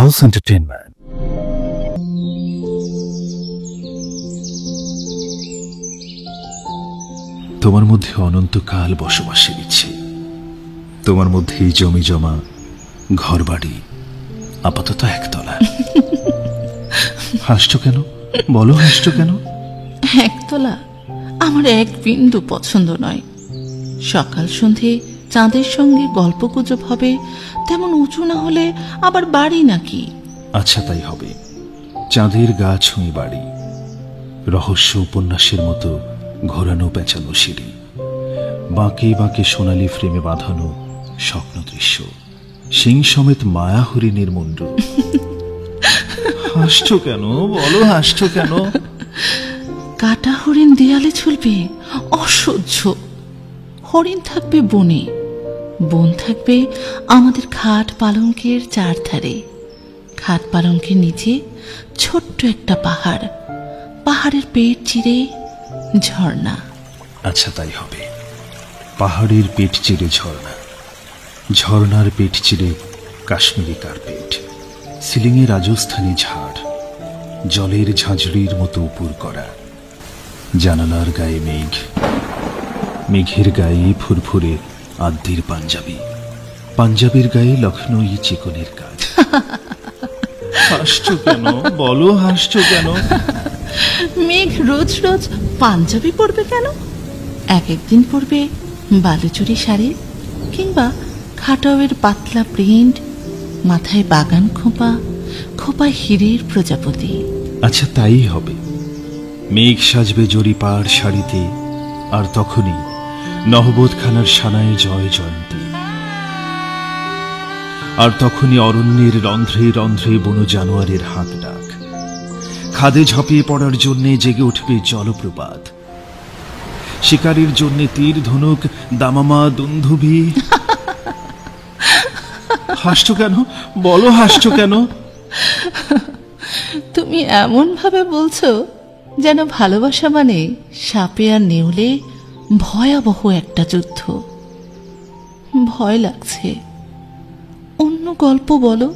Pulse Entertainment. তোমার মধ্যে অনন্তকাল বসবাসের ইচ্ছে, তোমার মধ্যেই জমি জমা ঘর বাড়ি, আপাতত একতলা। হাসছো কেন? বলো, হাসছো কেন? একতলা আমার এক বিন্দু পছন্দ নয়। সকাল সন্ধে চাঁদের সঙ্গে গল্প গুজব হবে, তেমন উঁচু না হলে আবার বাড়ি নাকি? আচ্ছা, তাই হবে। চাঁদের গা ছুঁয়ে বাড়ি, রহস্য উপন্যাসের মতো ঘোরানো পেঁচানো সিঁড়ি, বাঁকে বাঁকে সোনালি ফ্রেমে বাঁধানো স্বপ্ন দৃশ্য, সিং সমেত মায়া হরিণের মুন্ড। হাসছো কেন? বলো, হাসছো কেন? কাটা হরিণ দেয়ালে ঝুলবে, অসহ্য। হরিণ থাকবে বনে, বন থাকবে আমাদের খাট পালঙ্কের চারধারে। খাট পালঙ্কের নিচে ছোট্ট একটা পাহাড়, পাহাড়ের পেট চিরে ঝর্ণা। আচ্ছা, তাই হবে। পাহাড়ের পেট চিরে ঝর্ণা, ঝর্ণার পেট চিরে কাশ্মীরি কার্পেট, সিলিংয়ে রাজস্থানী ঝাড়, জলের ঝাঁঝরির মতো উপর করা, জানালার গায়ে মেঘ, মেঘের গায়ে ফুরফুরে আদ্যির পাঞ্জাবি, পাঞ্জাবির গায়ে লখনৌই চিকনের কাজ। হাসছো কেন? বলো, হাসছো কেন? মেঘ রোজ রোজ পাঞ্জাবি পরবে কেন? এক একদিন পরবে বালুচুরি শাড়ি, কিংবা খাটাওয়ের পাতলা প্রিন্ট, মাথায় বাগান খোঁপা, খোঁপায় হীরের প্রজাপতি। আচ্ছা, তাই হবে। মেঘ সাজবে জরিপার শাড়িতে, আর তখনই নহবতখানার সানায় জয় জয়ন্তী, আর তখনই অরণ্যের রন্ধ্রে রন্ধ্রে বনো জানোয়ারের হাত ডাক, খাদে ঝাঁপিয়ে পড়ার জন্য জেগে উঠবে জলপ্রপাত, শিকারীর জন্য তীর ধনুক দামামা দুন্ধুভি। হাসছো কেন? বলো, হাসছো কেন? তুমি এমন ভাবে বলছো যেন ভালোবাসা মানে সাপে আর নেউলে ভয়াবহ একটা যুদ্ধ। ভয় লাগছে। অন্য গল্প বলো।